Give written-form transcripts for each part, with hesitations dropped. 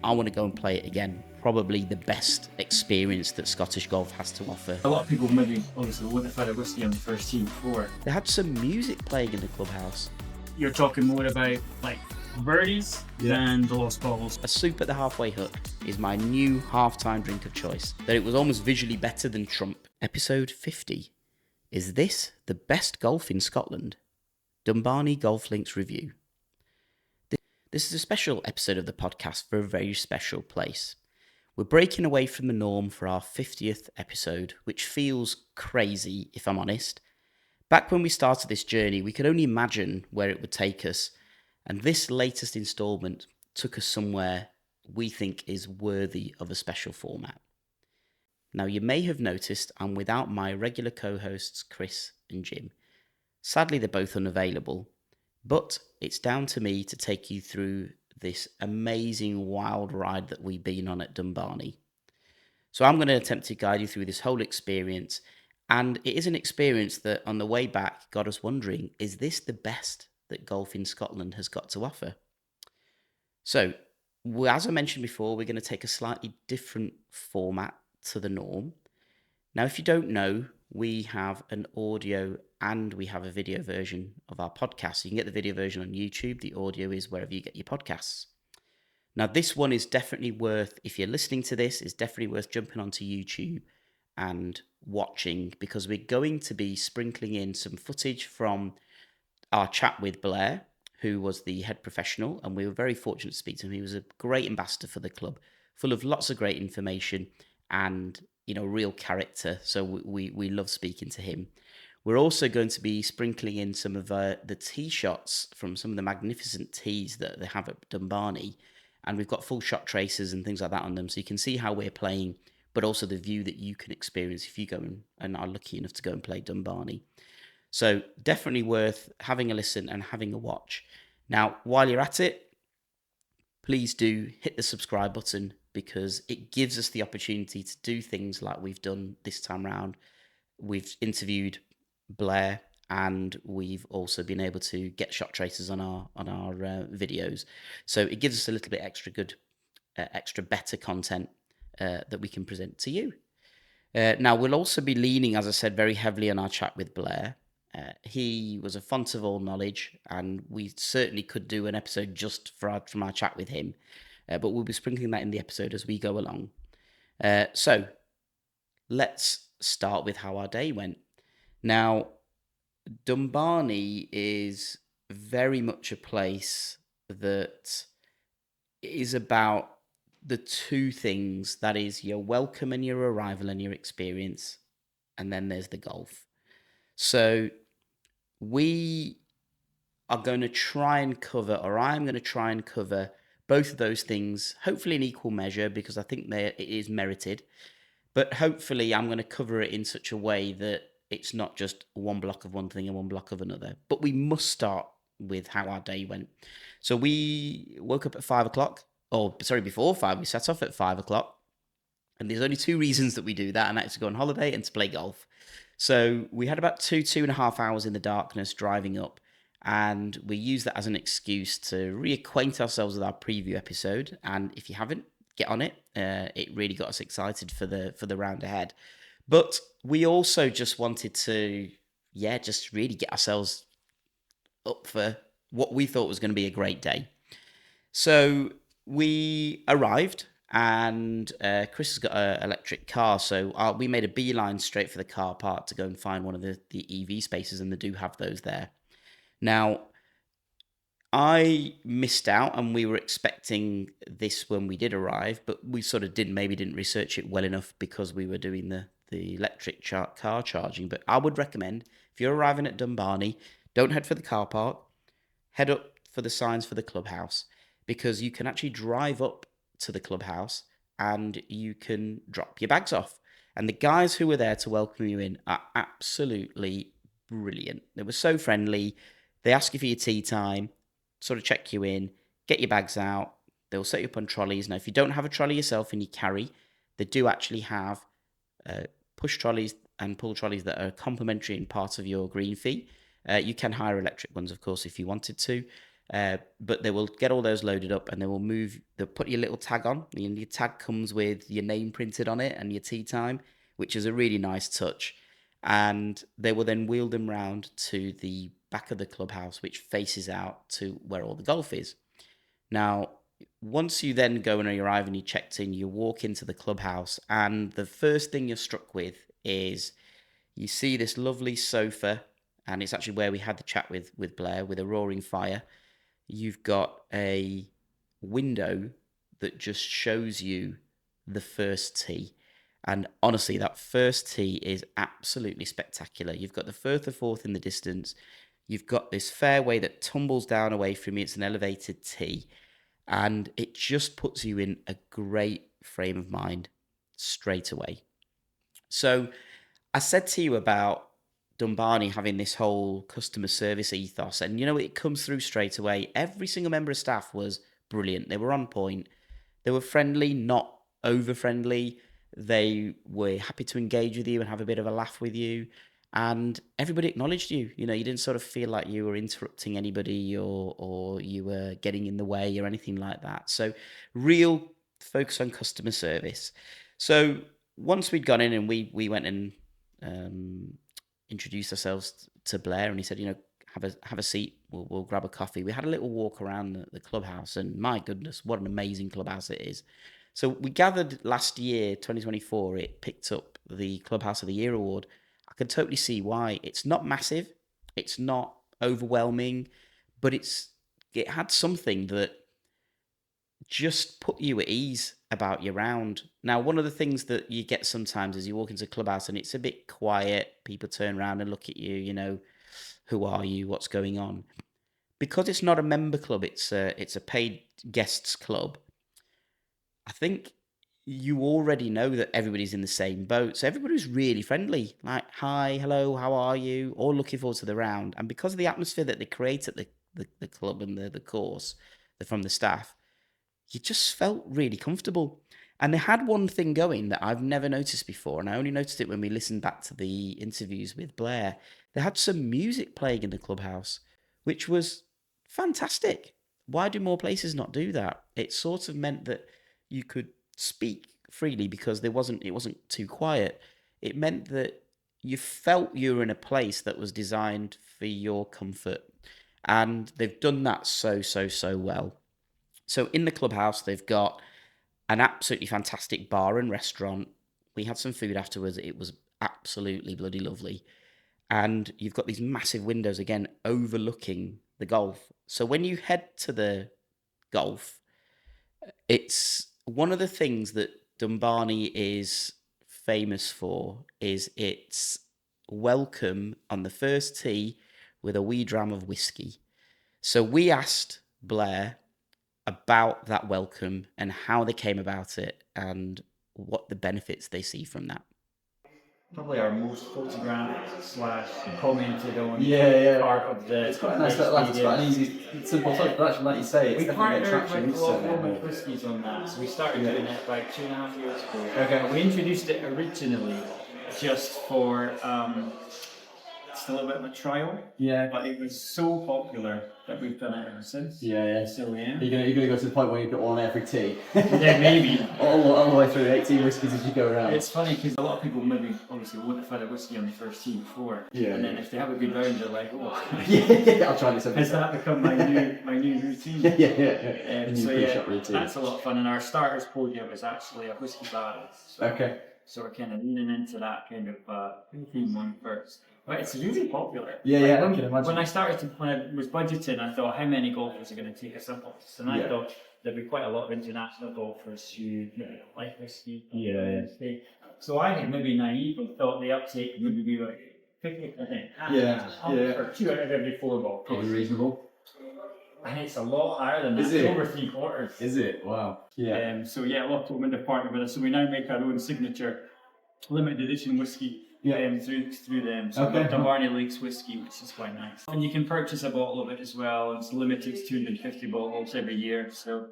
I want to go and play it again. Probably the best experience that Scottish golf has to offer. A lot of people maybe obviously wouldn't have had a whiskey on the first tee before. They had some music playing in the clubhouse. You're talking more about like birdies than the lost balls. A soup at the halfway hut is my new halftime drink of choice. That it was almost visually better than Trump. Episode 50. Is this the best golf in Scotland? Dumbarnie Golf Links review. This is a special episode of the podcast for a very special place. We're breaking away from the norm for our 50th episode, which feels crazy, if I'm honest. Back when we started this journey, we could only imagine where it would take us, and this latest instalment took us somewhere we think is worthy of a special format. Now, you may have noticed I'm without my regular co-hosts, Chris and Jim. Sadly, they're both unavailable, but it's down to me to take you through this amazing wild ride that we've been on at Dumbarnie. So I'm going to attempt to guide you through this whole experience, and it is an experience that on the way back got us wondering, is this the best that golf in Scotland has got to offer? So, as I mentioned before, we're going to take a slightly different format to the norm. Now, if you don't know, we have an audio and we have a video version of our podcast. So you can get the video version on YouTube. The audio is wherever you get your podcasts. Now, this one is definitely worth, if you're listening to this, is definitely worth jumping onto YouTube and watching, because we're going to be sprinkling in some footage from our chat with Blair, who was the head professional, and we were very fortunate to speak to him. He was a great ambassador for the club, full of lots of great information and, you know, real character. So we love speaking to him. We're also going to be sprinkling in some of the tee shots from some of the magnificent tees that they have at Dumbarnie, and we've got full shot traces and things like that on them, so you can see how we're playing, but also the view that you can experience if you go and are lucky enough to go and play Dumbarnie. So definitely worth having a listen and having a watch. Now, while you're at it, please do hit the subscribe button, because it gives us the opportunity to do things like we've done this time round. We've interviewed Blair, and we've also been able to get shot traces on our videos. So it gives us a little bit extra good, extra better content that we can present to you. Now, we'll also be leaning, as I said, very heavily on our chat with Blair. He was a font of all knowledge, and we certainly could do an episode just from our chat with him. But we'll be sprinkling that in the episode as we go along. So let's start with how our day went. Now, Dumbarnie is very much a place that is about the two things. That is your welcome and your arrival and your experience. And then there's the golf. So we are going to try and cover, or I'm going to try and cover both of those things, hopefully in equal measure, because I think it is merited. But hopefully I'm going to cover it in such a way that it's not just one block of one thing and one block of another. But we must start with how our day went. So we woke up at 5 o'clock, before 5. We set off at 5 o'clock. And there's only two reasons that we do that, and that's to go on holiday and to play golf. So we had about 2.5 hours in the darkness driving up, and we used that as an excuse to reacquaint ourselves with our preview episode. And if you haven't, get on it. It really got us excited for the round ahead. But we also just wanted to, just really get ourselves up for what we thought was going to be a great day. So we arrived, and Chris has got an electric car, so we made a beeline straight for the car park to go and find one of the EV spaces, and they do have those there. Now, I missed out, and we were expecting this when we did arrive, but we sort of didn't research it well enough because we were doing the electric car charging. But I would recommend, if you're arriving at Dumbarnie, don't head for the car park, head up for the signs for the clubhouse, because you can actually drive up to the clubhouse and you can drop your bags off. And the guys who were there to welcome you in are absolutely brilliant. They were so friendly. They ask you for your tea time, sort of check you in, get your bags out. They'll set you up on trolleys. Now, if you don't have a trolley yourself and you carry, they do actually have push trolleys and pull trolleys that are complimentary and part of your green fee. You can hire electric ones, of course, if you wanted to. But they will get all those loaded up and they'll put your little tag on. And your tag comes with your name printed on it and your tee time, which is a really nice touch. And they will then wheel them round to the back of the clubhouse, which faces out to where all the golf is. Now, once you then go and arrive and you checked in, you walk into the clubhouse, and the first thing you're struck with is you see this lovely sofa, and it's actually where we had the chat with Blair, with a roaring fire. You've got a window that just shows you the first tee. And honestly, that first tee is absolutely spectacular. You've got the Firth of Forth in the distance. You've got this fairway that tumbles down away from you. It's an elevated tee. And it just puts you in a great frame of mind straight away. So I said to you about Dumbarnie having this whole customer service ethos. And, it comes through straight away. Every single member of staff was brilliant. They were on point. They were friendly, not over friendly. They were happy to engage with you and have a bit of a laugh with you. And everybody acknowledged you. You didn't sort of feel like you were interrupting anybody or you were getting in the way or anything like that. So real focus on customer service. So once we'd gone in and we went and introduced ourselves to Blair, and he said, have a seat. We'll grab a coffee. We had a little walk around the clubhouse, and my goodness, what an amazing clubhouse it is. So we gathered last year, 2024, it picked up the Clubhouse of the Year award. I can totally see why. It's not massive, it's not overwhelming, but it had something that just put you at ease about your round. Now, one of the things that you get sometimes is you walk into a clubhouse and it's a bit quiet. People turn around and look at you, who are you? What's going on? Because it's not a member club, it's a paid guests club. I think you already know that everybody's in the same boat. So everybody's really friendly. Like, hi, hello, how are you? All looking forward to the round. And because of the atmosphere that they create at the club and the course from the staff, you just felt really comfortable. And they had one thing going that I've never noticed before, and I only noticed it when we listened back to the interviews with Blair. They had some music playing in the clubhouse, which was fantastic. Why do more places not do that? It sort of meant that you could speak freely because it wasn't too quiet. It meant that you felt you were in a place that was designed for your comfort. And they've done that so well. So in the clubhouse, they've got an absolutely fantastic bar and restaurant. We had some food afterwards. It was absolutely bloody lovely. And you've got these massive windows, again, overlooking the golf. So when you head to the golf, it's one of the things that Dumbarnie is famous for is its welcome on the first tee with a wee dram of whiskey. So we asked Blair about that welcome and how they came about it and what the benefits they see from that. Probably our most photographed / commented on part of the. It's quite a nice little laugh. It's quite an easy, simple touch, but actually, like you say, it's definitely attraction. We partnered with Mammoth whiskies on that, so we started doing it about 2.5 years ago. Okay. We introduced it originally just for just a little bit of a trial. Yeah. But it was so popular that we've done it ever since. Yeah. So yeah. You're gonna go to the point where you've got one on every tee. Yeah, maybe. all the way through 18 whiskies as you go around. It's funny because a lot of people maybe obviously wouldn't have had a whiskey on the first tee before. Yeah. And then if they have a good round, they're like, oh. Yeah, I'll try this. Has that become my new routine? Yeah. So yeah, that's a lot of fun. And our starters podium is actually a whiskey barrel. So, Okay. So we're kind of leaning into that kind of theme one first. But it's really popular. Yeah, I can imagine. When I started to plan, was budgeting, I thought, how many golfers are going to take us up on this? And I thought there'd be quite a lot of international golfers who like whiskey. Yeah. So I had maybe naively thought the uptake would be like 50%. Yeah. For 2 out of every 4 balls. Probably reasonable. And it's a lot higher than that. Is it? It's over 3/4. Is it? Wow. Yeah. So yeah, a lot of people want to partner with us. So we now make our own signature limited edition whiskey through them. So Okay. Dumbarnie Lakes whiskey, which is quite nice. And you can purchase a bottle of it as well. It's limited to 250 bottles every year. So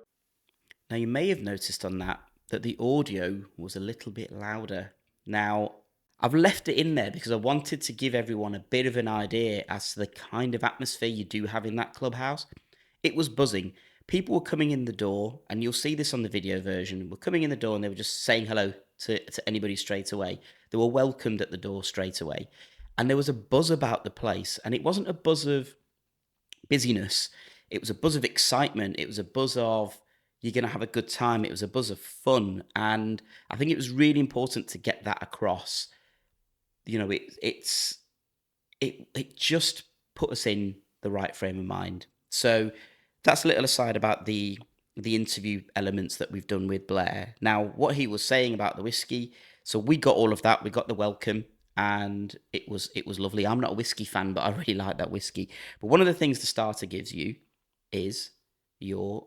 now you may have noticed on that the audio was a little bit louder. Now I've left it in there because I wanted to give everyone a bit of an idea as to the kind of atmosphere you do have in that clubhouse. It was buzzing. People were coming in the door, and you'll see this on the video version, were coming in the door and they were just saying hello to anybody straight away. They were welcomed at the door straight away. And there was a buzz about the place, and it wasn't a buzz of busyness. It was a buzz of excitement. It was a buzz of you're going to have a good time. It was a buzz of fun. And I think it was really important to get that across. You know, it just put us in the right frame of mind. So that's a little aside about the interview elements that we've done with Blair. Now, what he was saying about the whiskey, so we got all of that. We got the welcome, and it was lovely. I'm not a whiskey fan, but I really like that whiskey. But one of the things the starter gives you is your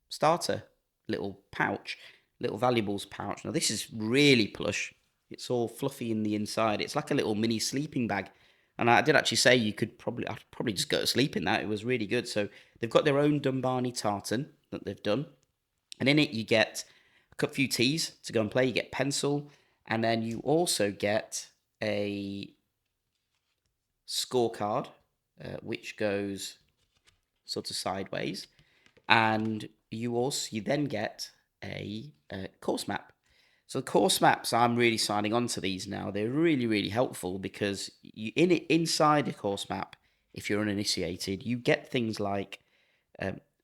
starter little pouch, little valuables pouch. Now, this is really plush. It's all fluffy in the inside. It's like a little mini sleeping bag. And I did actually say I'd probably just go to sleep in that. It was really good. So they've got their own Dumbarnie tartan that they've done. And in it, you get a few teas to go and play. You get pencil. And then you also get a scorecard, which goes sort of sideways. And you then get a course map. So the course maps, I'm really signing on to these now. They're really, really helpful because inside a course map, if you're uninitiated, you get things like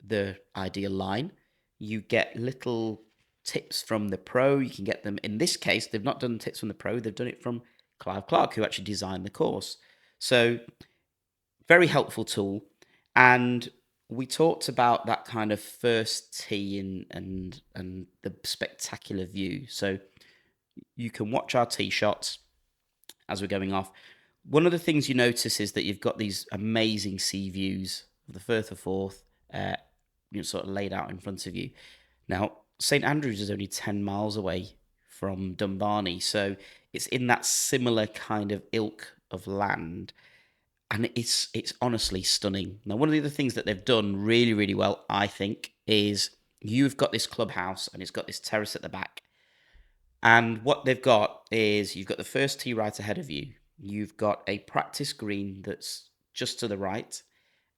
the ideal line. You get little tips from the pro. You can get them. In this case, they've not done tips from the pro. They've done it from Clive Clark, who actually designed the course. So very helpful tool. And we talked about that kind of first tee and the spectacular view. So you can watch our tee shots as we're going off. One of the things you notice is that you've got these amazing sea views of the Firth of Forth, sort of laid out in front of you. Now, St Andrews is only 10 miles away from Dumbarnie, so it's in that similar kind of ilk of land. And it's honestly stunning. Now, one of the other things that they've done really, really well, I think, is you've got this clubhouse and it's got this terrace at the back. And what they've got is you've got the first tee right ahead of you. You've got a practice green that's just to the right.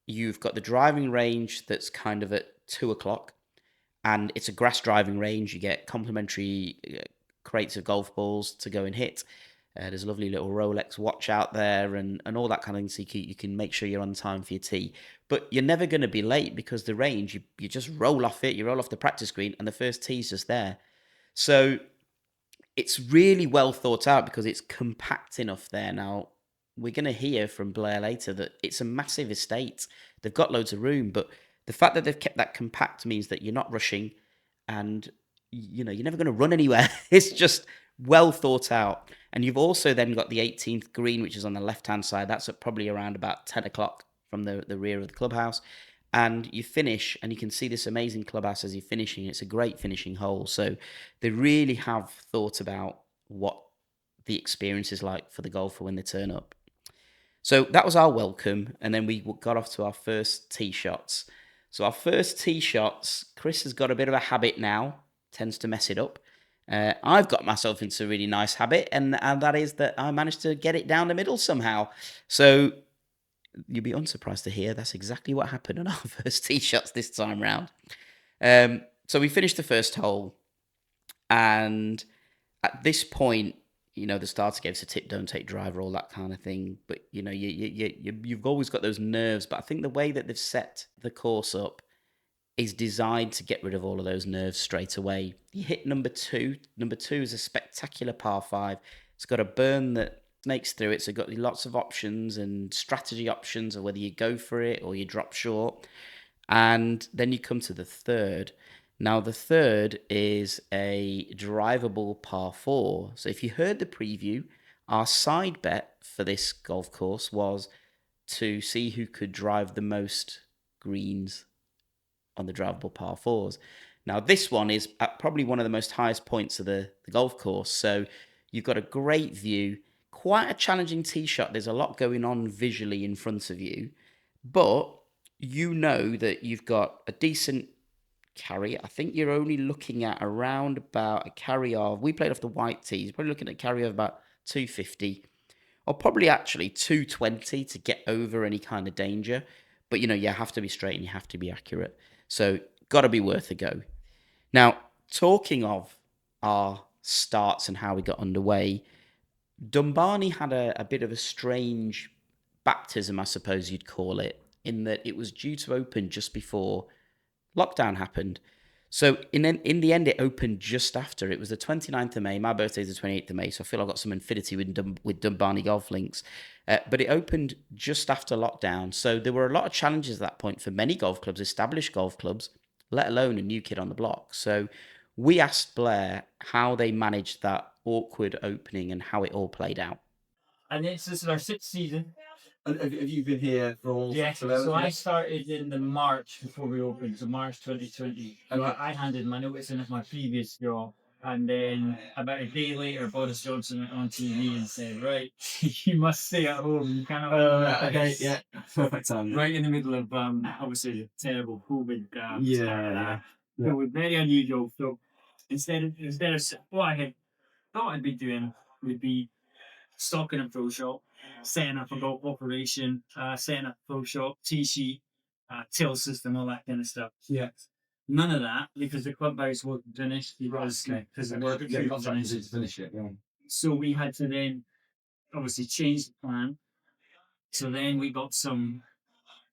You've got the driving range that's kind of at 2 o'clock. And it's a grass driving range. You get complimentary crates of golf balls to go and hit. There's a lovely little Rolex watch out there and all that kind of thing, so you can make sure you're on time for your tee. But you're never going to be late because the range, you just roll off it, you roll off the practice green, and the first tee's just there. So it's really well thought out because it's compact enough there. Now, we're going to hear from Blair later that it's a massive estate. They've got loads of room, but the fact that they've kept that compact means that you're not rushing and you're never going to run anywhere. It's just well thought out. And you've also then got the 18th green, which is on the left-hand side. That's at probably around about 10 o'clock from the rear of the clubhouse. And you finish, and you can see this amazing clubhouse as you're finishing. It's a great finishing hole. So they really have thought about what the experience is like for the golfer when they turn up. So that was our welcome. And then we got off to our first tee shots. So our first tee shots, Chris has got a bit of a habit now, tends to mess it up. I've got myself into a really nice habit, and that is that I managed to get it down the middle somehow. So you'll be unsurprised to hear that's exactly what happened on our first tee shots this time round. So we finished the first hole, and at this point, the starter gave us a tip, don't take driver, all that kind of thing. But you've always got those nerves. But I think the way that they've set the course up is designed to get rid of all of those nerves straight away. You hit number 2. Number 2 is a spectacular par 5. It's got a burn that snakes through it, so it's got lots of options and strategy options of whether you go for it or you drop short. And then you come to the third. Now, the third is a drivable par 4. So if you heard the preview, our side bet for this golf course was to see who could drive the most greens on the drivable par 4s. Now, this one is at probably one of the most highest points of the golf course. So you've got a great view, quite a challenging tee shot. There's a lot going on visually in front of you, but you know that you've got a decent carry. I think you're only looking at around about a carry of, we played off the white tees, probably looking at a carry of about 250 or probably actually 220 to get over any kind of danger. But, you have to be straight and you have to be accurate. So, got to be worth a go. Now, talking of our starts and how we got underway, Dumbarnie had a bit of a strange baptism, I suppose you'd call it, in that it was due to open just before lockdown happened. So in the end, it opened just after. It was the 29th of May. My birthday is the 28th of May, so I feel I've got some infinity with Dumbarnie Golf Links. But it opened just after lockdown. So there were a lot of challenges at that point for many golf clubs, established golf clubs, let alone a new kid on the block. So we asked Blair how they managed that awkward opening and how it all played out. And this is our 6th season. And have you been here for all? Yeah, so I started in the March before we opened, so March 2020. So I handed my notice in at my previous job, and then about a day later, Boris Johnson went on TV and said, "Right, you must stay at home. You cannot." Okay, yeah, perfect time. Right in the middle of obviously a terrible COVID. Yeah. So it was very unusual. So instead of what I thought I'd be doing would be stocking a pro shop, setting up a golf operation, setting up a pro shop, tee sheet, till system, all that kind of stuff. Yeah. None of that because the clubhouse wasn't finished because the work to finish it. Yeah. So we had to then obviously change the plan. So then we got some,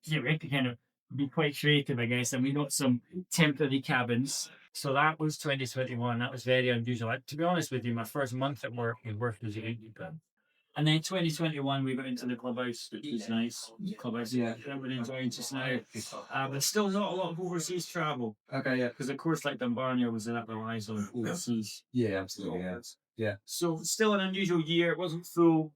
we had to kind of be quite creative, I guess, and we got some temporary cabins. So that was 2021. That was very unusual. To be honest with you, my first month at work, we worked as a gatekeeper. And then 2021, we got into the clubhouse, which was nice. Clubhouse, that we're enjoying just now. But still not a lot of overseas travel. Okay, yeah. Because, of course, like Dumbarnie was that relies on overseas. Yeah, absolutely. Yeah. So still an unusual year. It wasn't full.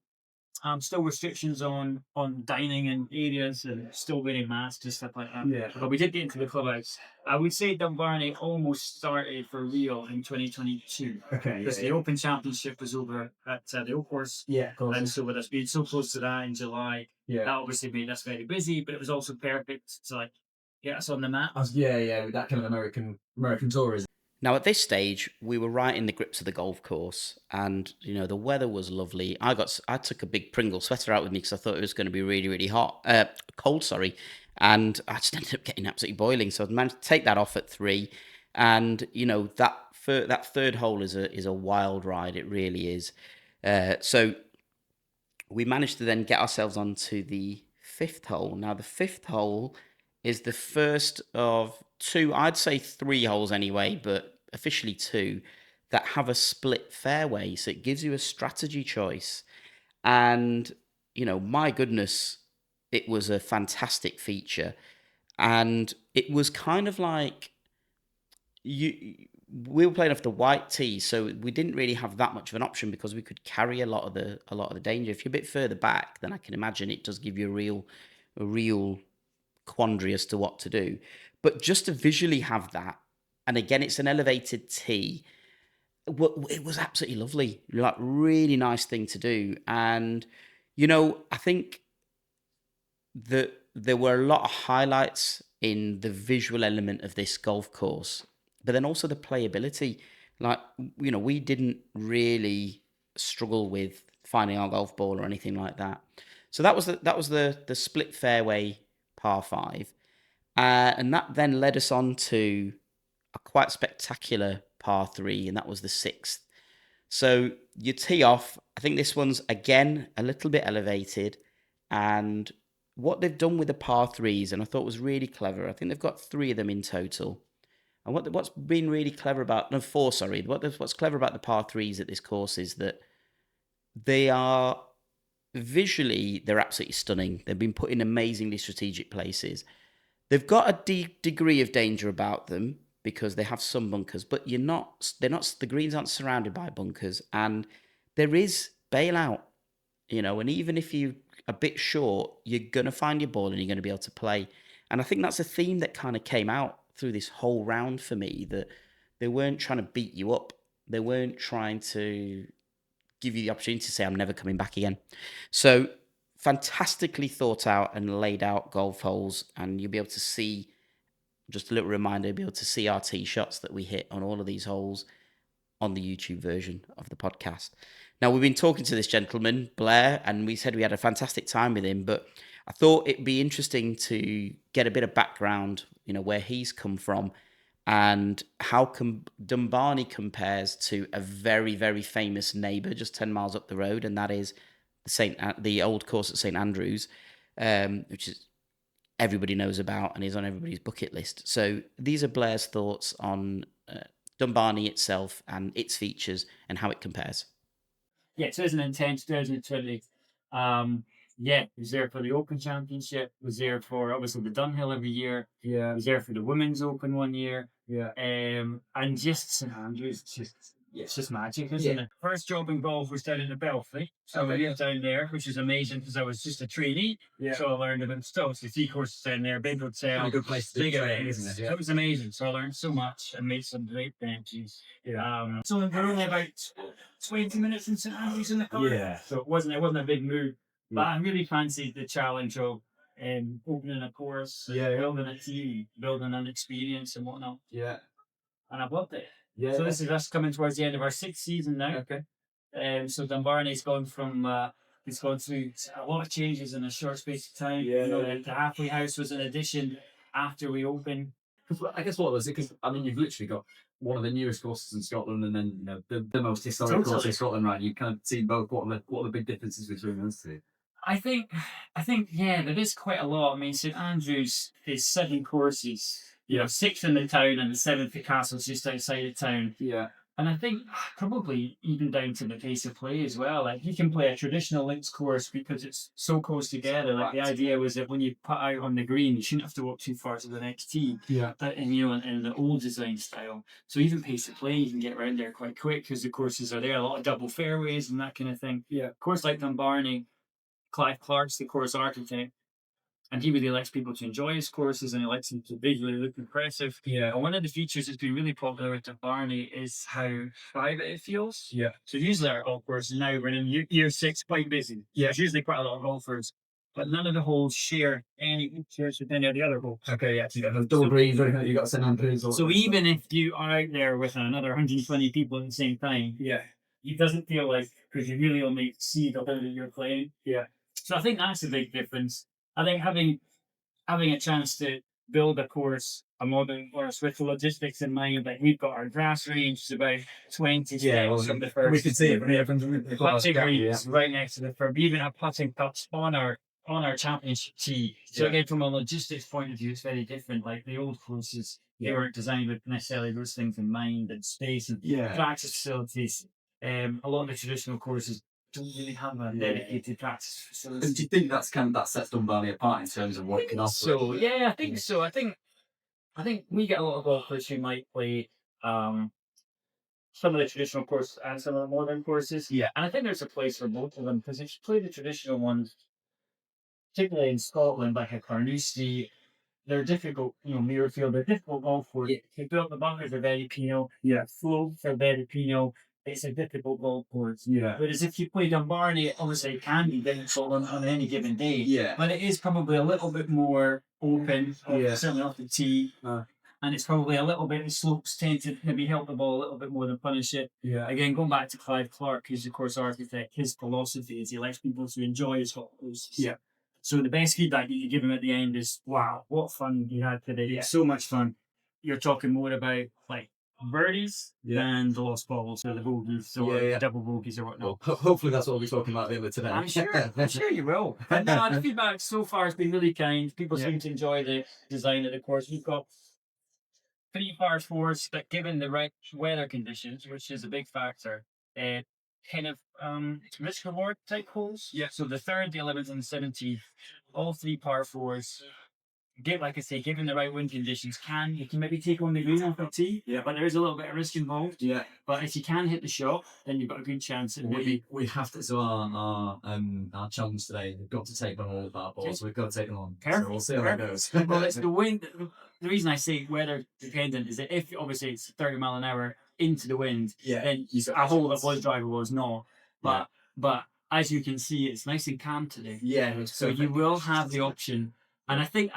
Still restrictions on dining in areas and still wearing masks and stuff like that. Yeah. But we did get into the clubhouse. I would say Dumbarnie almost started for real in 2022. Okay. Because the Open Championship was over at the Oak Course. Yeah. And so with us being so close to that in July, Yeah. that obviously made us very busy, but it was also perfect to get us on the map. With that kind of American tourism. Now, at this stage, we were right in the grips of the golf course, and the weather was lovely. I took a big Pringle sweater out with me because I thought it was going to be really, really cold, and I just ended up getting absolutely boiling. So I managed to take that off at 3, and that third hole is a wild ride. It really is. So we managed to then get ourselves onto the 5th hole. Now, the 5th hole is the first of 2, I'd say 3 holes anyway, but officially 2, that have a split fairway. So it gives you a strategy choice. And, my goodness, it was a fantastic feature. And it was kind of like we were playing off the white tee, so we didn't really have that much of an option because we could carry a lot of the danger. If you're a bit further back, then I can imagine it does give you a real quandary as to what to do. But just to visually have that, and again, it's an elevated tee. It was absolutely lovely, really nice thing to do. And I think that there were a lot of highlights in the visual element of this golf course, but then also the playability. We didn't really struggle with finding our golf ball or anything like that. So that was the split fairway par 5. And that then led us on to a quite spectacular par 3, and that was the 6th. So you tee off. I think this one's, again, a little bit elevated. And what they've done with the par 3s, and I thought was really clever, I think they've got 3 of them in total. And what's been really clever about... No, 4, sorry. What's clever about the par 3s at this course is that they are... Visually, they're absolutely stunning. They've been put in amazingly strategic places. They've got a degree of danger about them because they have some bunkers, but the greens aren't surrounded by bunkers, and there is bailout, and even if you're a bit short, you're going to find your ball and you're going to be able to play. And I think that's a theme that kind of came out through this whole round for me, that they weren't trying to beat you up. They weren't trying to give you the opportunity to say, I'm never coming back again. So fantastically thought out and laid out golf holes, and you'll be able to see, just a little reminder, you'll be able to see our tee shots that we hit on all of these holes. on the YouTube version of the podcast. Now, we've been talking to this gentleman, Blair, and we said we had a fantastic time with him, but I thought it'd be interesting to get a bit of background, where he's come from and how Dumbarnie compares to a very, very famous neighbour just 10 miles up the road, and that is the old course at St Andrews, which is everybody knows about and is on everybody's bucket list. So these are Blair's thoughts on Dumbarnie itself and its features and how it compares. Yeah, 2010, 2020. Was there for the Open Championship, was there for obviously the Dunhill every year, was there for the Women's Open one year, and just St Andrews, it's just magic, isn't it? First job in golf was down in the Belfry, so I lived down there, which is amazing because I was just a trainee, so I learned about stuff. So 3 courses down there, big hotel, A good place to train, isn't it? So it was amazing. So I learned so much and made some great benches. So we're only about 20 minutes in St Andrews in the car, so it wasn't a big move. But I really fancied the challenge of opening a course, building a team, building an experience and whatnot. And I've loved it. So this is us coming towards the end of our 6th season now. Okay. So Dumbarnie's gone from it's gone through a lot of changes in a short space of time. The halfway house was an addition after we opened. I guess what was it? Because I mean, you've literally got one of the newest courses in Scotland, and then the most historic course in Scotland, right? You kind of see both. What are the big differences between those two? I think there is quite a lot. I mean, St Andrews is 7 courses. 6 in the town and the 7th at Castle's just outside the town. And I think probably even down to the pace of play as well. Like you can play a traditional links course because it's so close together. Like the idea was that when you put out on the green, you shouldn't have to walk too far to the next tee. That in the old design style. So even pace of play, you can get around there quite quick because the courses are there. A lot of double fairways and that kind of thing. Of course, like Dumbarnie, Clive Clark's the course architect. And he really likes people to enjoy his courses and he likes them to visually look impressive. And one of the features that's been really popular with Dumbarnie is how private it feels. So usually our golf courses now, we're in year 6, quite busy. There's usually quite a lot of golfers. But none of the holes share any features with any of the other holes. Okay, so you got double greens, or you got St Andrews. So even if you are out there with another 120 people at the same time, it doesn't feel like, because you really only see the hole that you're playing. So I think that's a big difference. I think having a chance to build a modern course with the logistics in mind, like we've got our grass range is about 20 steps from the first. We can see it from here from the putting greens right next to the first. We even have putting cups on our championship tee. So again, from a logistics point of view, it's very different. Like the old courses, they weren't designed with necessarily those things in mind, and space and practice facilities. A lot of the traditional courses don't really have a dedicated practice facility. And do you think that sets Dumbarnie apart in terms of what it can offer? So I think so. I think we get a lot of golfers who might play some of the traditional courses and some of the modern courses. And I think there's a place for both of them, because if you play the traditional ones, particularly in Scotland, like a Carnoustie, they're difficult, Muirfield, they're difficult golf courses. The bunkers are very penal. Slopes are very penal. It's a difficult golf course. Whereas if you play Dumbarnie, obviously it can be difficult on any given day. But it is probably a little bit more open, certainly off the tee. And it's probably a little bit, the slopes tend to maybe help the ball a little bit more than punish it. Again, going back to Clive Clark, who's the course architect, his philosophy is he likes people to enjoy his golf courses. So the best feedback that you give him at the end is, wow, what fun you had today. So much fun. You're talking more about like birdies than the lost balls or the bogeys or double bogeys or whatnot. Well, hopefully that's what we'll be talking about later today. I'm sure you will. But no, the feedback so far has been really kind. People seem to enjoy the design of the course. We've got 3 par 4s, but given the right weather conditions, which is a big factor, kind of risk reward type holes. So the 3rd, the 11th, and the 17th, all 3 par 4s. Like I say, given the right wind conditions, you can maybe take on the green off the tee, but there is a little bit of risk involved. But if you can hit the shot, then you've got a good chance. We have to. So our challenge today, we've got to take on all of our balls. We've got to take them on. Perfect. So we'll see how that goes. Well, it's the wind. The reason I say weather dependent is that if obviously it's 30 mile an hour into the wind, then a hole that was drivable is not. But as you can see, it's nice and calm today. So you will have the option. And I think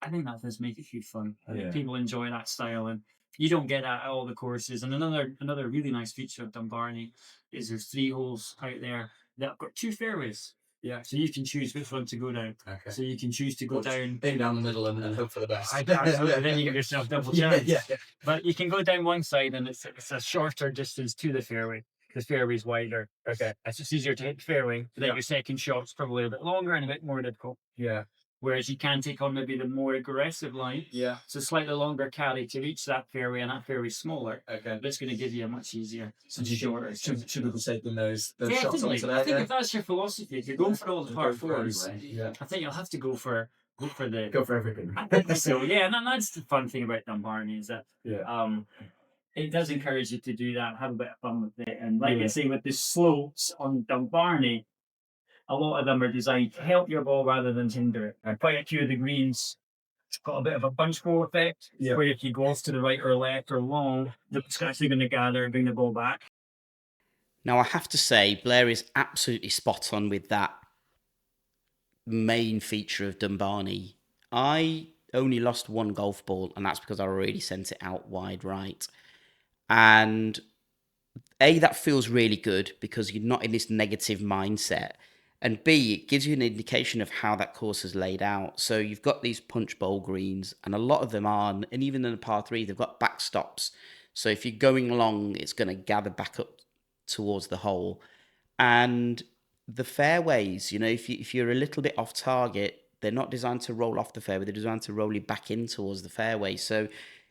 that does make it huge fun. People enjoy that style, and You don't get that at all the courses. And another really nice feature of Dumbarnie is there's 3 holes out there that have got 2 fairways. Yeah. So you can choose which one to go down. Okay. So you can choose to go down. Aim down the middle and hope for the best. Absolutely. Then you get yourself double chance. Yeah. But you can go down one side and it's a shorter distance to the fairway. The fairway's wider. Okay. It's just easier to hit the fairway. But then Yeah. your second shot's probably a bit longer and a bit more difficult. Yeah. Whereas you can take on maybe the more aggressive line. Yeah. It's a slightly longer carry to reach that fairway, and that fairway's smaller. Okay. But it's going to give you a much easier So and shorter. should have taken those Yeah, shots definitely. onto I there. think if that's your philosophy, if you're going for all the par fours, Yeah. I think you'll have to go for the. Go for everything. I think so. Yeah, and that's the fun thing about Dumbarnie is that it does encourage you to do that, have a bit of fun with it, and like I say, with the slopes on Dumbarnie, a lot of them are designed to help your ball rather than hinder it. And quite a few of the greens got a bit of a punchbowl effect, where if you go off to the right or left or long, it's actually going to gather and bring the ball back. Now, I have to say, Blair is absolutely spot on with that main feature of Dumbarnie. I only lost one golf ball, and that's because I already sent it out wide right. And A, that feels really good because you're not in this negative mindset. And B, it gives you an indication of how that course is laid out. So you've got these punch bowl greens, and a lot of them are, and even in the par 3, they've got backstops. So if you're going along, it's going to gather back up towards the hole. And the fairways, if you're a little bit off target, they're not designed to roll off the fairway. They're designed to roll you back in towards the fairway. So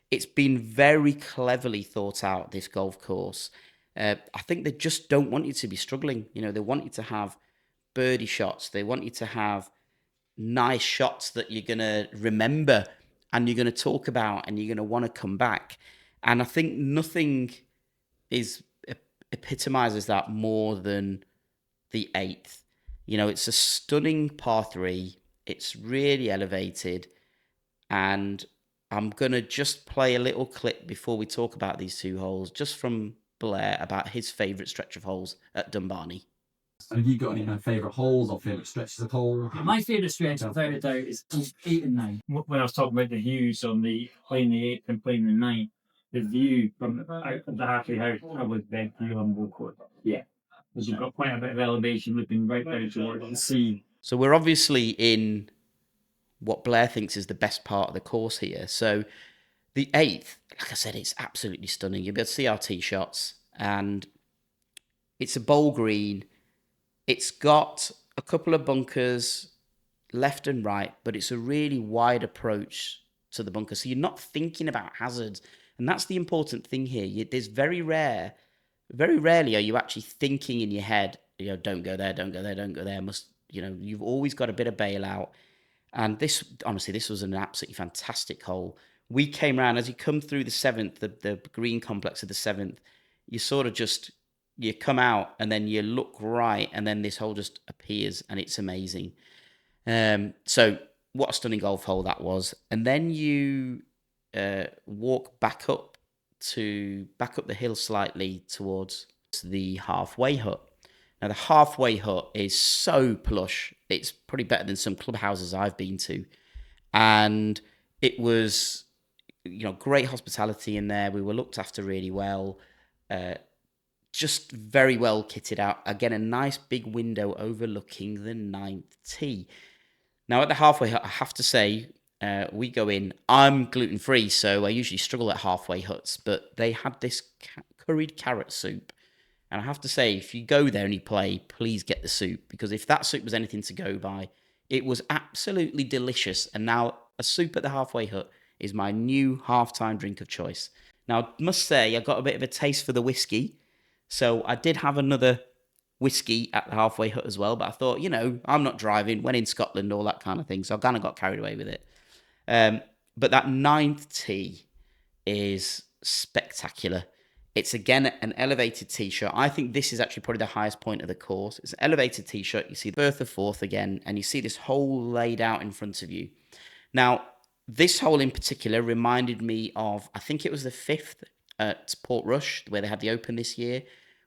it's been very cleverly thought out, this golf course. I think they just don't want you to be struggling. They want you to have birdie shots. They want you to have nice shots that you're going to remember and you're going to talk about and you're going to want to come back. And I think nothing epitomizes that more than the 8th. It's a stunning par 3. It's really elevated. And I'm going to just play a little clip before we talk about these 2 holes, just from Blair about his favourite stretch of holes at Dumbarnie. And have you got any kind of favourite holes or favourite stretches of hole? My favourite stretch, without a doubt, is 8 and 9. When I was talking about the views on playing the 8th and playing the 9th, the view from out of the halfway house, I was bent through on both courts. Yeah. Because you've got quite a bit of elevation looking right down towards the sea. So we're obviously in what Blair thinks is the best part of the course here. So the 8th, like I said, it's absolutely stunning. You'll be able to see our tee shots, and it's a bowl green. It's got a couple of bunkers left and right, but it's a really wide approach to the bunker. So you're not thinking about hazards. And that's the important thing here. There's very rarely are you actually thinking in your head, don't go there, don't go there, don't go there. You've always got a bit of bailout. And this was an absolutely fantastic hole. We came around, as you come through the 7th, the green complex of the 7th, you sort of you come out and then you look right and then this hole just appears and it's amazing. So what a stunning golf hole that was. And then you walk back up the hill slightly towards the halfway hut. Now, the halfway hut is so plush. It's probably better than some clubhouses I've been to. And it was, great hospitality in there. We were looked after really well. Just very well kitted out. Again, a nice big window overlooking the 9th tee. Now, at the halfway hut, I have to say, we go in. I'm gluten-free, so I usually struggle at halfway huts. But they had this curried carrot soup. And I have to say, if you go there and you play, please get the soup. Because if that soup was anything to go by, it was absolutely delicious. And now a soup at the halfway hut is my new half-time drink of choice. Now, I must say, I got a bit of a taste for the whiskey. So I did have another whiskey at the halfway hut as well. But I thought, I'm not driving. When in Scotland, all that kind of thing. So I kind of got carried away with it. But that 9th tee is spectacular. It's, again, an elevated tee shot. I think this is actually probably the highest point of the course. It's an elevated tee shot. You see the Firth of Forth again, and you see this hole laid out in front of you. Now, this hole in particular reminded me of, I think it was the 5th at Portrush, where they had the Open this year,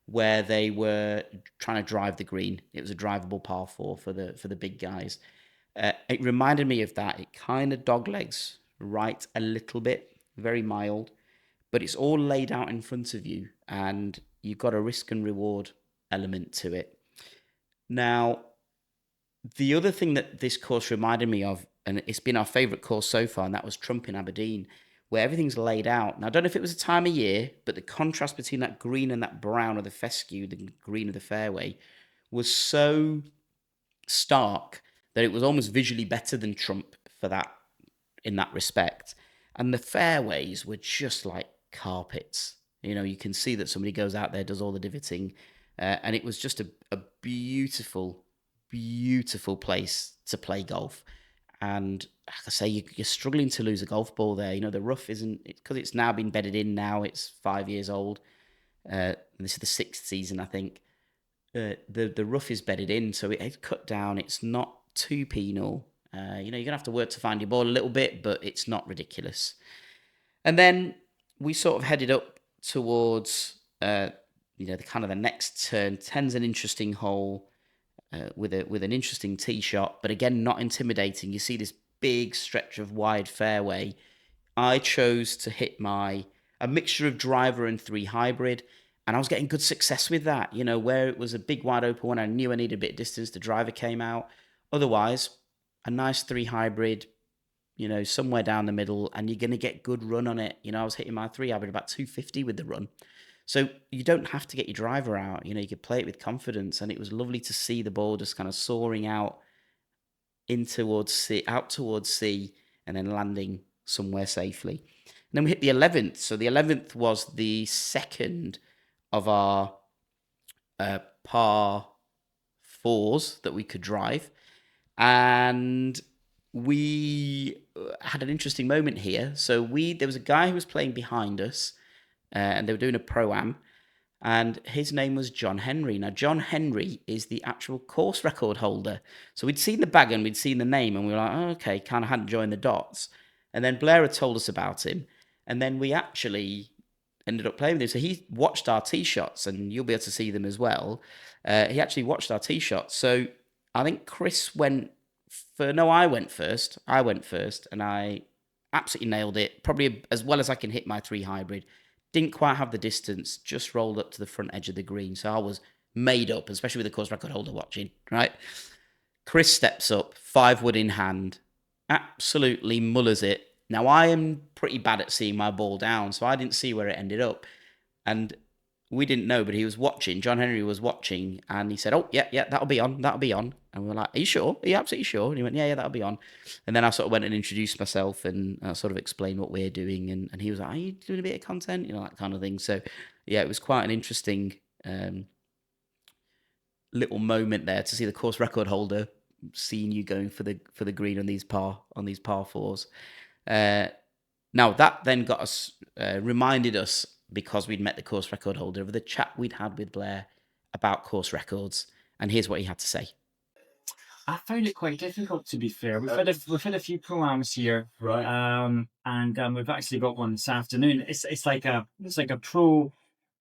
where they were trying to drive the green. It was a drivable par 4 for the big guys. It reminded me of that. It kind of doglegs right a little bit, very mild. but it's all laid out in front of you, and you've got a risk and reward element to it. Now, the other thing that this course reminded me of, and it's been our favourite course so far, and that was Trump in Aberdeen, where everything's laid out. Now, I don't know if it was a time of year, but the contrast between that green and that brown of the fescue, the green of the fairway, was so stark that it was almost visually better than Trump for that, in that respect. And the fairways were just like carpets. You know, you can see that somebody goes out there, does all the divoting, and it was just a beautiful, beautiful place to play golf. And like I say, you're struggling to lose a golf ball there. You know, the rough isn't, because it's now been bedded in now, it's 5 years old. And this is the 6th season, I think. The rough is bedded in, so it's cut down. It's not too penal. You know, you're going to have to work to find your ball a little bit, but it's not ridiculous. And then we sort of headed up towards, you know, the kind of the next turn. 10's an interesting hole with an interesting tee shot, but again, not intimidating. You see this big stretch of wide fairway. I chose to hit a mixture of driver and 3 hybrid, and I was getting good success with that. You know, where it was a big wide open one, I knew I needed a bit of distance, the driver came out. Otherwise, a nice 3 hybrid, you know, somewhere down the middle, and you're going to get good run on it. You know, I was hitting my 3 hybrid about 250 with the run. So you don't have to get your driver out. You know, you could play it with confidence, and it was lovely to see the ball just kind of soaring out towards sea, and then landing somewhere safely. And then we hit the 11th. So the 11th was the second of our par 4s that we could drive. And we had an interesting moment here. So there was a guy who was playing behind us, and they were doing a pro-am, and his name was John Henry. Now, John Henry is the actual course record holder. So we'd seen the bag and we'd seen the name, and we were like, oh, okay, kind of hadn't joined the dots. And then Blair had told us about him, and then we actually ended up playing with him. So he watched our tee shots, and you'll be able to see them as well. He actually watched our tee shots. So I think Chris I went first. And I absolutely nailed it. Probably as well as I can hit my 3 hybrid. Didn't quite have the distance, just rolled up to the front edge of the green. So I was made up, especially with the course record holder watching, right? Chris steps up, 5 wood in hand, absolutely mullers it. Now, I am pretty bad at seeing my ball down, so I didn't see where it ended up. And we didn't know, but he was watching. John Henry was watching, and he said, oh, yeah, that'll be on. And we were like, are you sure? Are you absolutely sure? And he went, yeah, that'll be on. And then I sort of went and introduced myself and sort of explained what we're doing. And he was like, are you doing a bit of content? You know, that kind of thing. So, yeah, it was quite an interesting little moment there to see the course record holder seeing you going for the green on these par 4s. Now, that then got us, reminded us, because we'd met the course record holder, of the chat we'd had with Blair about course records. And here's what he had to say. I found it quite difficult, to be fair. We've had a few pro-ams here, Right. and we've actually got one this afternoon. It's like a pro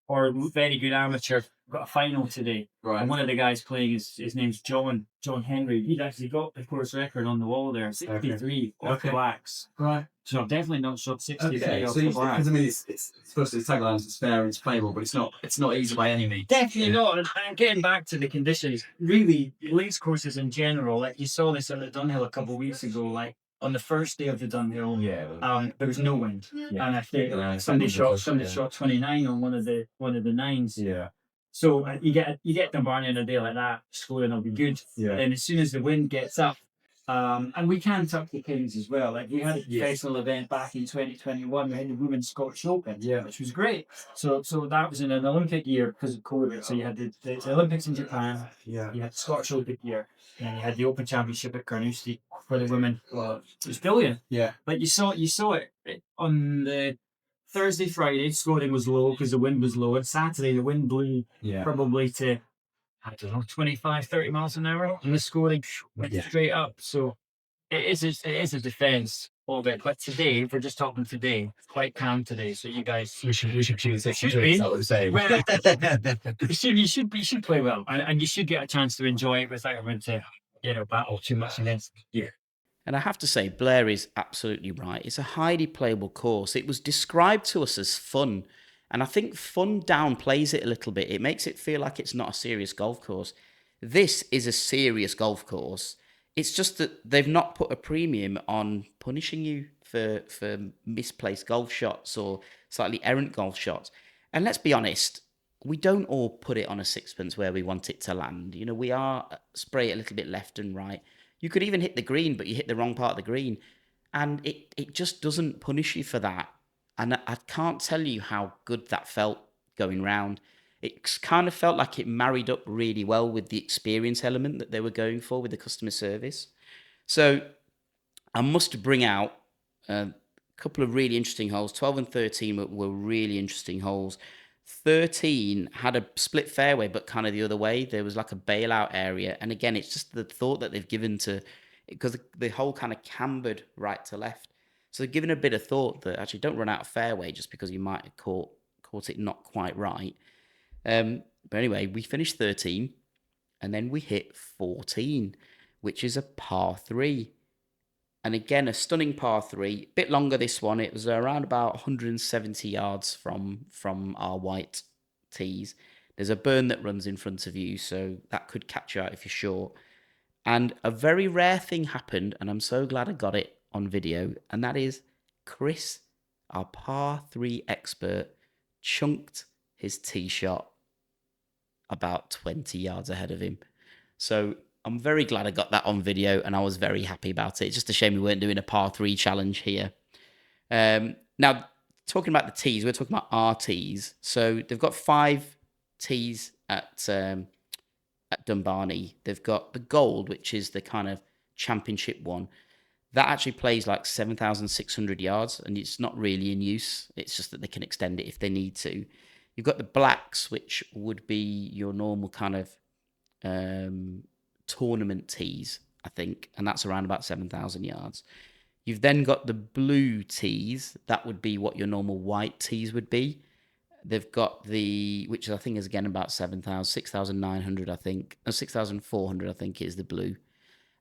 or very good amateur. Got a final today, Right. and one of the guys playing his name's John Henry. He'd actually got the course record on the wall there, 63 off the blacks. Right. So I've definitely not shot 63 Okay. off So the blacks. because I mean, it's supposed to be tagline, it's fair and it's playable, but it's not easy by any means. Definitely not. And getting back to the conditions, really, links courses in general, like you saw this on the Dunhill a couple of weeks ago, like on the first day of the Dunhill, there was no wind, and I think somebody shot 29 on one of the nines. Yeah. So you get Dumbarnie on a day like that, scoring will be good. Yeah. And as soon as the wind gets up, and we can tuck the pins as well. Like we had a professional event back in 2021. We had the Women's Scottish Open, which was great. So that was in an Olympic year because of COVID. So you had the Olympics in Japan. Yeah. You had the Scottish Open year, and you had the Open Championship at Carnoustie for the women. Well, it was brilliant. Yeah. But you saw it on the Thursday, Friday. Scoring was low because the wind was low. And Saturday the wind blew probably to, I don't know, 25, 30 miles an hour, and the scoring went straight up. So it is a defence a little bit. But today, if we're just talking today, it's quite calm today. So you guys, We should choose it. Should we? What we're saying. Well, you should play well, and you should get a chance to enjoy it without having to battle too much against. Yeah. And I have to say, Blair is absolutely right. It's a highly playable course. It was described to us as fun. And I think fun downplays it a little bit. It makes it feel like it's not a serious golf course. This is a serious golf course. It's just that they've not put a premium on punishing you for misplaced golf shots or slightly errant golf shots. And let's be honest, we don't all put it on a sixpence where we want it to land. You know, we are spray it a little bit left and right. You could even hit the green, but you hit the wrong part of the green. And it just doesn't punish you for that. And I can't tell you how good that felt going round. It kind of felt like it married up really well with the experience element that they were going for with the customer service. So I must bring out a couple of really interesting holes. 12 and 13 were really interesting holes. 13 had a split fairway, but kind of the other way. There was like a bailout area. And again, it's just the thought that they've given to, because the hole kind of cambered right to left. So they've given a bit of thought that actually don't run out of fairway just because you might have caught it not quite right. But anyway, we finished 13 and then we hit 14, which is a par 3. And again, a stunning par 3, bit longer this one. It was around about 170 yards from our white tees. There's a burn that runs in front of you, so that could catch you out if you're short. And a very rare thing happened, and I'm so glad I got it on video, and that is Chris, our par 3 expert, chunked his tee shot about 20 yards ahead of him. So I'm very glad I got that on video, and I was very happy about it. It's just a shame we weren't doing a par 3 challenge here. Now, talking about the tees, we're talking about our tees. So they've got 5 tees at Dumbarnie. They've got the gold, which is the kind of championship one. That actually plays like 7,600 yards, and it's not really in use. It's just that they can extend it if they need to. You've got the blacks, which would be your normal kind of tournament tees, I think, and that's around about 7,000 yards. You've then got the blue tees. That would be what your normal white tees would be. They've got the, which I think is again about 7,000, 6,900, I think, or 6,400, I think is the blue.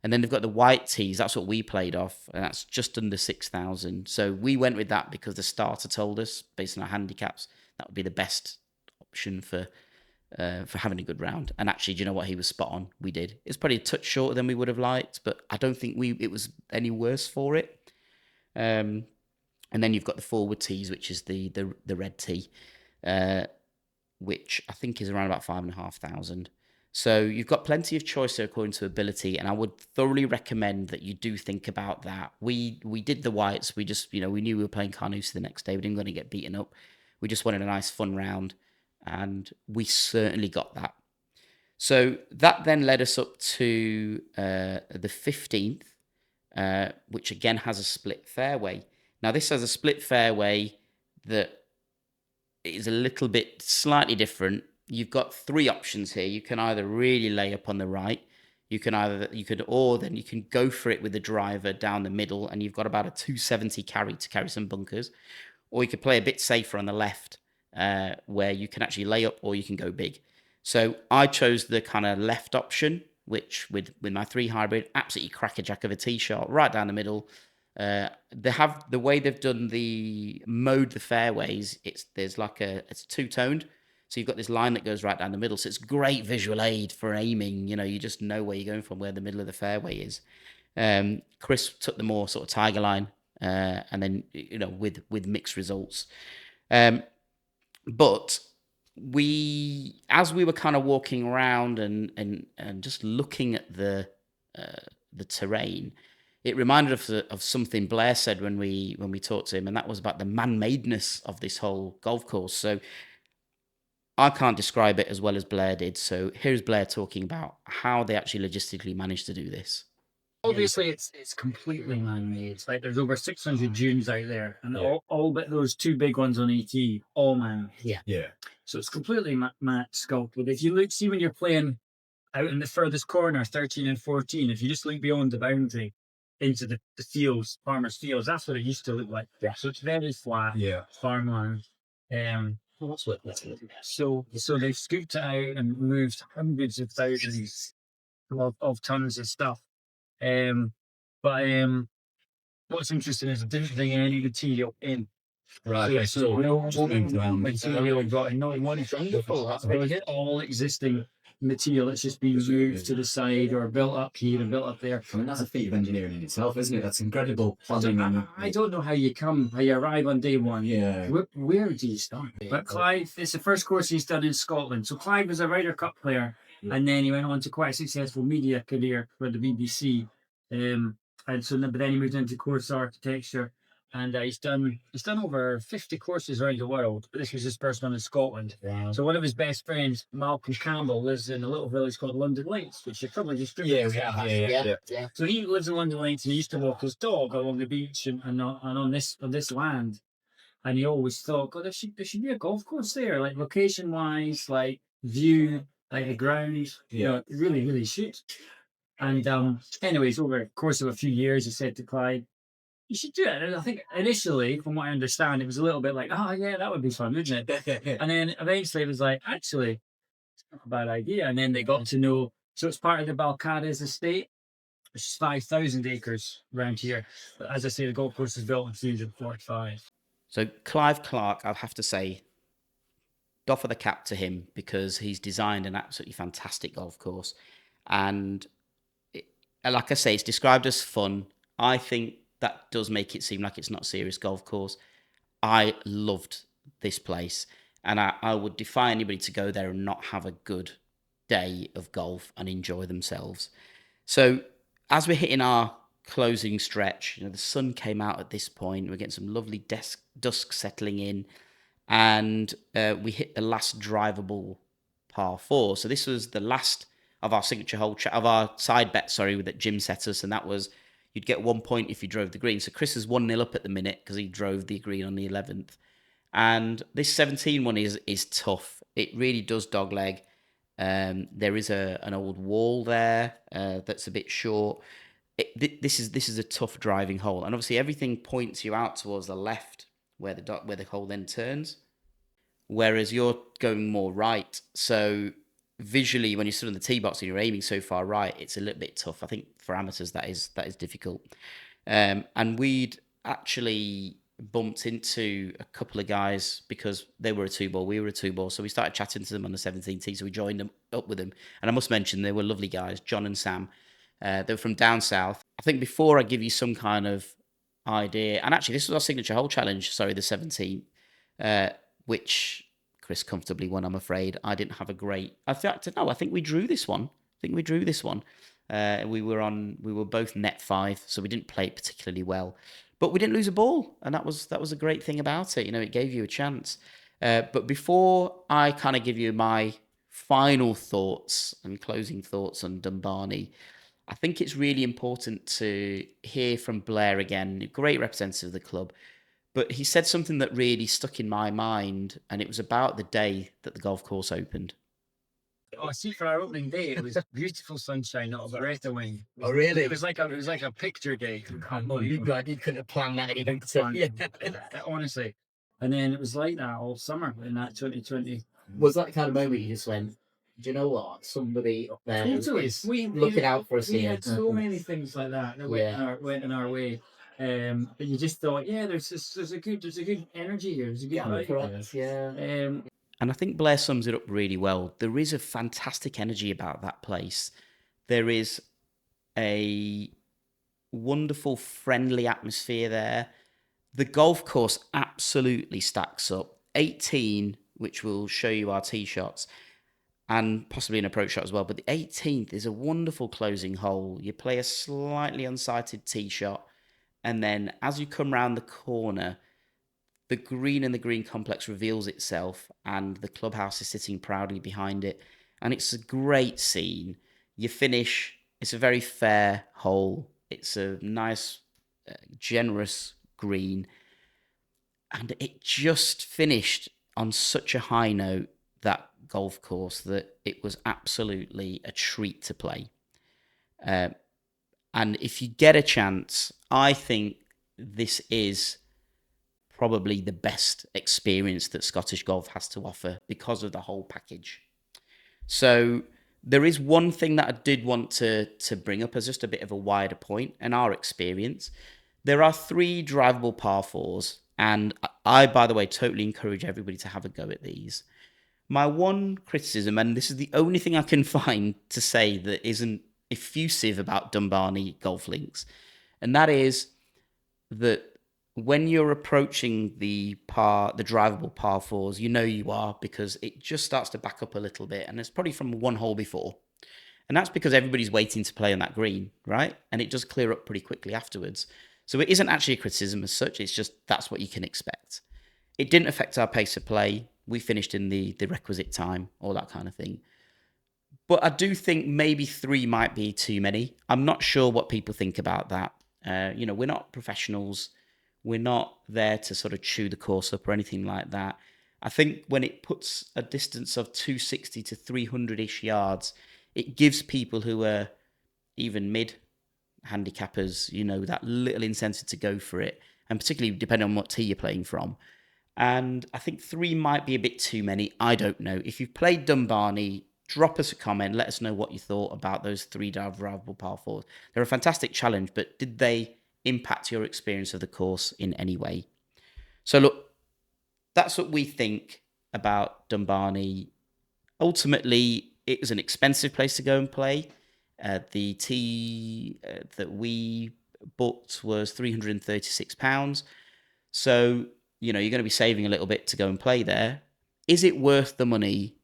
And then they've got the white tees. That's what we played off, and that's just under 6,000. So we went with that because the starter told us, based on our handicaps, that would be the best option for having a good round. And actually, do you know what? He was spot on. We did. It's probably a touch shorter than we would have liked, but I don't think it was any worse for it. And then you've got the forward tees, which is the red tee, which I think is around about 5,500. So you've got plenty of choice there according to ability, and I would thoroughly recommend that you do think about that. We did the whites. We just, we knew we were playing Carnoustie the next day. We didn't want to get beaten up. We just wanted a nice fun round, and we certainly got that. So that then led us up to the 15th, which again has a split fairway. Now this has a split fairway that is a little bit slightly different. You've got 3 options here. You can either really lay up on the right, or then you can go for it with the driver down the middle, and you've got about a 270 carry to carry some bunkers, or you could play a bit safer on the left, where you can actually lay up or you can go big. So I chose the kind of left option, which with my 3 hybrid, absolutely crackerjack of a tee shot right down the middle. They have the way they've done the fairways. There's like it's 2-toned. So you've got this line that goes right down the middle. So it's great visual aid for aiming. You just know where you're going from, where the middle of the fairway is. Chris took the more sort of tiger line, and then with mixed results. But as we were kind of walking around and just looking at the terrain, it reminded us of something Blair said when we talked to him, and that was about the man-madeness of this whole golf course. So I can't describe it as well as Blair did. So here's Blair talking about how they actually logistically managed to do this. Obviously, it's completely man-made. Like there's over 600 dunes out there, and all but those 2 big ones on AT, all man-made. Yeah. So it's completely sculpted. If you see when you're playing out in the furthest corner, 13 and 14, if you just look beyond the boundary into the fields, farmers' fields, that's what it used to look like. Yeah. So it's very flat, farmland. So they've scooped it out and moved hundreds of thousands of tons of stuff. But what's interesting is I didn't bring any material in. Right. Okay. So no just moved around. material brought in, not one wonderful. That's brilliant. All existing material that's just been moved to the side or built up here and built up there. I mean, that's a feat of engineering in itself, isn't it? That's incredible planning. I don't know how you arrive on day one. Yeah. Where do you start? But Clive, it's the first course he's done in Scotland. So Clive was a Ryder Cup player, and then he went on to quite a successful media career for the BBC. And so, but then he moved into course architecture, and he's done over 50 courses around the world. But this was his first one in Scotland. Wow. So one of his best friends, Malcolm Campbell, lives in a little village called London Links, which you probably just Yeah. So he lives in London Links, and he used to walk his dog along the beach and on this land. And he always thought, God, there should be a golf course there, like location wise, like view, like the ground. You know, it really, really should. And anyways, over the course of a few years, he said to Clyde, you should do it. And I think initially, from what I understand, it was a little bit like, oh yeah, that would be fun, wouldn't it? And then eventually it was like, actually, it's not a bad idea. And then they got to know, so it's part of the Balcares estate, which is 5,000 acres around here. But as I say, the golf course is built in 1945. So Clive Clark, I'll have to say, doff of the cap to him, because he's designed an absolutely fantastic golf course. And like I say, it's described as fun. I think that does make it seem like it's not a serious golf course. I loved this place, and I would defy anybody to go there and not have a good day of golf and enjoy themselves. So as we're hitting our closing stretch, the sun came out at this point. We're getting some lovely dusk settling in, and we hit the last drivable par 4. So this was the last of our signature hole, of our side bet, that Jim set us, and that was you'd get 1 point if you drove the green. So Chris is 1-0 up at the minute because he drove the green on the 11th. And this 17 one is tough. It really does dogleg. There is an old wall there that's a bit short. This is a tough driving hole, and obviously everything points you out towards the left where the hole then turns, whereas you're going more right. So visually, when you're stood on the tee box and you're aiming so far right, it's a little bit tough. I think for amateurs that is difficult. And we'd actually bumped into a couple of guys because they were a 2-ball, we were a 2-ball. So we started chatting to them on the 17th tee. So we joined them up with them. And I must mention, they were lovely guys, John and Sam. They were from down south. I think before I give you some kind of idea, and actually this was our signature hole challenge, the 17th, which Chris comfortably won, I'm afraid. I didn't have a great... I think we drew this one. We were both net 5, so we didn't play it particularly well. But we didn't lose a ball, and that was a great thing about it. It gave you a chance. But before I kind of give you my final thoughts and closing thoughts on Dumbarnie, I think it's really important to hear from Blair again, a great representative of the club. But he said something that really stuck in my mind, and it was about the day that the golf course opened. Oh, see, for our opening day, it was beautiful sunshine, not a breath of wind. Oh, really? It was like a picture day. You couldn't have planned that. Honestly. And then it was like that all summer in that 2020. Was that the kind of moment you just went, do you know what? Somebody up there is looking out for us here. We had so many things like that went in our way. But you just thought, there's a good energy here. There's a good vibe. And I think Blair sums it up really well. There is a fantastic energy about that place. There is a wonderful, friendly atmosphere there. The golf course absolutely stacks up. 18, which will show you our tee shots, and possibly an approach shot as well. But the 18th is a wonderful closing hole. You play a slightly unsighted tee shot, and then as you come round the corner, the green and the green complex reveals itself, and the clubhouse is sitting proudly behind it. And it's a great scene. You finish, it's a very fair hole. It's a nice, generous green. And it just finished on such a high note, that golf course, that it was absolutely a treat to play. And if you get a chance, I think this is probably the best experience that Scottish golf has to offer because of the whole package. So There is one thing that I did want to bring up as just a bit of a wider point and our experience. There are 3 drivable par 4s, and I, by the way, totally encourage everybody to have a go at these. My one criticism, and this is the only thing I can find to say that isn't effusive about Dumbarnie Golf Links, and that is that when you're approaching the drivable par 4s, you know you are, because it just starts to back up a little bit, and it's probably from one hole before. And that's because everybody's waiting to play on that green, right? And it does clear up pretty quickly afterwards. So it isn't actually a criticism as such, it's just that's what you can expect. It didn't affect our pace of play. We finished in the requisite time, all that kind of thing. But I do think maybe 3 might be too many. I'm not sure what people think about that. We're not professionals. We're not there to sort of chew the course up or anything like that. I think when it puts a distance of 260 to 300-ish yards, it gives people who are even mid handicappers, that little incentive to go for it, and particularly depending on what tee you're playing from. And I think 3 might be a bit too many. I don't know. If you've played Dumbarnie, drop us a comment. Let us know what you thought about those 3 drivable par 4s. They're a fantastic challenge, but did they impact your experience of the course in any way? So look, that's what we think about Dumbarnie. Ultimately, it was an expensive place to go and play. The tee that we booked was £336. So, you're going to be saving a little bit to go and play there. Is it worth the money?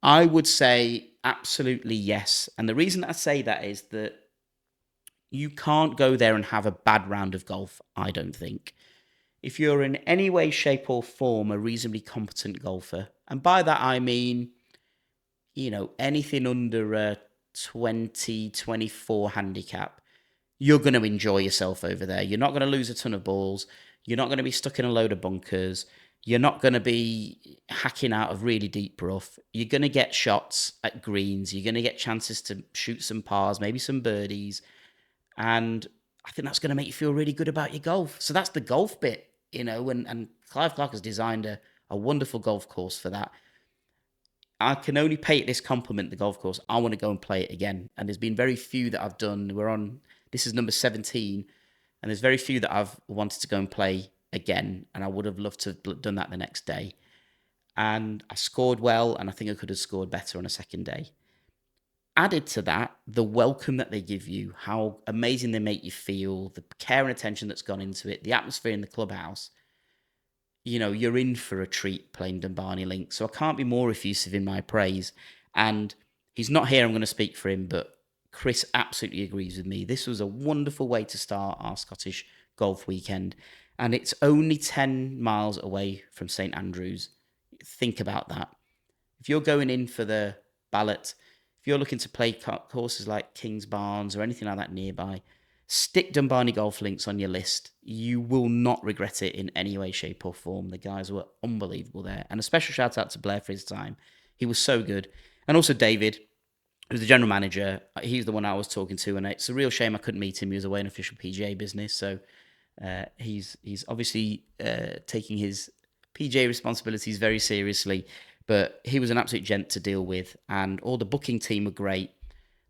I would say absolutely yes. And the reason I say that is that you can't go there and have a bad round of golf, I don't think. If you're in any way, shape, or form a reasonably competent golfer, and by that I mean, anything under a 20, 24 handicap, you're going to enjoy yourself over there. You're not going to lose a ton of balls. You're not going to be stuck in a load of bunkers. You're not going to be hacking out of really deep rough. You're going to get shots at greens. You're going to get chances to shoot some pars, maybe some birdies. And I think that's going to make you feel really good about your golf. So that's the golf bit, and Clive Clark has designed a wonderful golf course for that. I can only pay it this compliment, the golf course. I want to go and play it again. And there's been very few that I've done. This is number 17. And there's very few that I've wanted to go and play again. And I would have loved to have done that the next day. And I scored well, and I think I could have scored better on a second day. Added to that, the welcome that they give you, how amazing they make you feel, the care and attention that's gone into it, the atmosphere in the clubhouse. You're in for a treat playing Dumbarnie Links. So I can't be more effusive in my praise. And he's not here, I'm going to speak for him, but Chris absolutely agrees with me. This was a wonderful way to start our Scottish golf weekend. And it's only 10 miles away from St Andrews. Think about that. If you're going in for the ballot, if you're looking to play courses like Kings Barnes or anything like that nearby, stick Dumbarnie Golf Links on your list. You will not regret it in any way, shape, or form. The guys were unbelievable there. And a special shout out to Blair for his time. He was so good. And also David, who's the general manager. He's the one I was talking to, and it's a real shame I couldn't meet him. He was away on official PGA business. So he's obviously taking his PGA responsibilities very seriously. But he was an absolute gent to deal with. And all the booking team were great.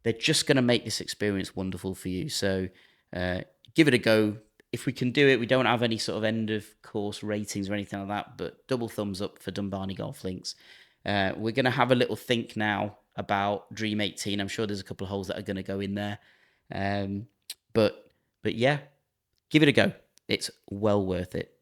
They're just going to make this experience wonderful for you. So give it a go. If we can do it, we don't have any sort of end of course ratings or anything like that, but double thumbs up for Dumbarnie Golf Links. We're going to have a little think now about Dream 18. I'm sure there's a couple of holes that are going to go in there. But yeah, give it a go. It's well worth it.